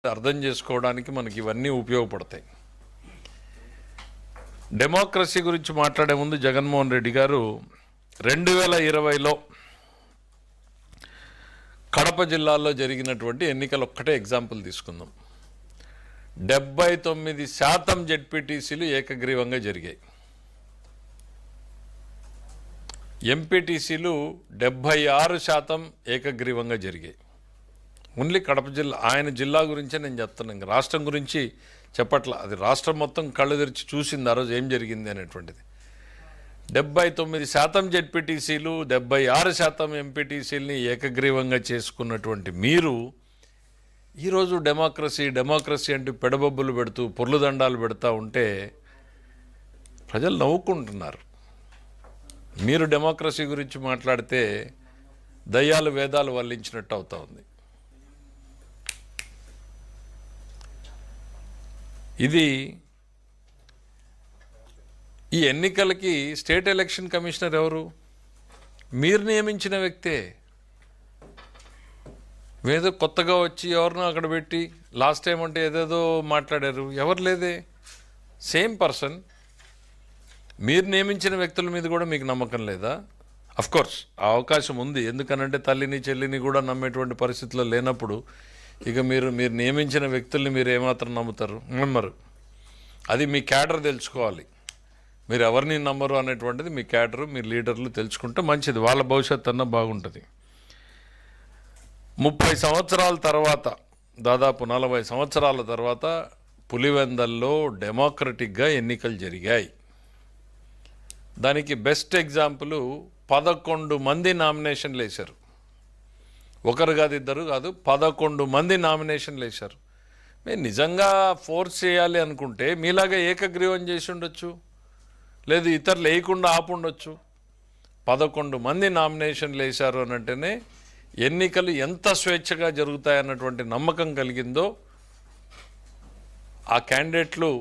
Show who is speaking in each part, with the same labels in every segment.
Speaker 1: అర్థం చేసుకోవడానికి మనకి ఇవన్నీ ఉపయోగపడతాయి. డెమోక్రసీ గురించి మాట్లాడే ముందు జగన్మోహన్ రెడ్డి గారు 2020లో కడప జిల్లాలో జరిగినటువంటి ఎన్నికలు ఒక్కటే ఎగ్జాంపుల్ తీసుకుందాం. 79% జెడ్పీటీసీలు ఏకగ్రీవంగా జరిగాయి. ఎంపీటీసీలు 76% ఏకగ్రీవంగా జరిగాయి. ఓన్లీ కడప జిల్లా, ఆయన జిల్లా గురించే నేను చెప్తున్నాను, ఇంకా రాష్ట్రం గురించి చెప్పట్లా. అది రాష్ట్రం మొత్తం కళ్ళు తెరిచి చూసింది ఆ రోజు ఏం జరిగింది అనేటువంటిది. 79% జెడ్పీటీసీలు 76% ఎంపీటీసీలని ఏకగ్రీవంగా చేసుకున్నటువంటి మీరు ఈరోజు డెమోక్రసీ అంటూ పెడబొబ్బులు పెడుతూ పొర్లు దండాలు పెడతా ఉంటే ప్రజలు నవ్వుకుంటున్నారు. మీరు డెమోక్రసీ గురించి మాట్లాడితే దయ్యాలు వేదాలు వల్లించినట్టు అవుతా ఉంది. ఇది ఈ ఎన్నికలకి స్టేట్ ఎలక్షన్ కమిషనర్ ఎవరు? మీరు నియమించిన వ్యక్తే. ఏదో కొత్తగా వచ్చి ఎవరినో అక్కడ పెట్టి లాస్ట్ టైం అంటే ఏదేదో మాట్లాడారు, ఎవరు లేదే, సేమ్ పర్సన్. మీరు నియమించిన వ్యక్తుల మీద కూడా మీకు నమ్మకం లేదా? అఫ్కోర్స్ ఆ అవకాశం ఉంది, ఎందుకనంటే తల్లిని చెల్లిని కూడా నమ్మేటువంటి పరిస్థితుల్లో లేనప్పుడు ఇక మీరు నియమించిన వ్యక్తుల్ని మీరు ఏమాత్రం నమ్మరు. అది మీ క్యాడర్ తెలుసుకోవాలి. మీరు ఎవరిని నమ్మరు అనేటువంటిది మీ క్యాడరు, మీ లీడర్లు తెలుసుకుంటే మంచిది, వాళ్ళ భవిష్యత్తు అన్న బాగుంటుంది. 30 సంవత్సరాల తర్వాత, దాదాపు 40 సంవత్సరాల తర్వాత పులివెందల్లో డెమోక్రటిక్గా ఎన్నికలు జరిగాయి. దానికి బెస్ట్ ఎగ్జాంపుల్ 11 మంది నామినేషన్లు వేశారు. ఒకరు కాదు, ఇద్దరు కాదు, 11 మంది నామినేషన్లు వేశారు. మీరు నిజంగా ఫోర్స్ చేయాలి అనుకుంటే మీలాగా ఏకగ్రీవం చేసి ఉండొచ్చు, లేదు ఇతరులు వేయకుండా ఆపుండొచ్చు. 11 మంది నామినేషన్లు వేశారు అని అంటేనే ఎన్నికలు ఎంత స్వేచ్ఛగా జరుగుతాయన్నటువంటి నమ్మకం కలిగిందో ఆ క్యాండిడేట్లు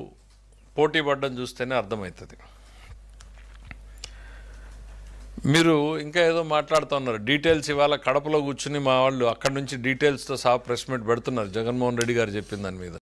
Speaker 1: పోటీ పడ్డం చూస్తేనే అర్థమవుతుంది. మీరు ఇంకా ఏదో మాట్లాడుతున్నారు, డీటెయిల్స్ ఇవాళ కడపలో కూర్చుని మా వాళ్ళు అక్కడి నుంచి డీటెయిల్స్తో సహా ప్రెస్ మీట్ పెడుతున్నారు జగన్మోహన్ రెడ్డి గారు చెప్పిన దాని మీద.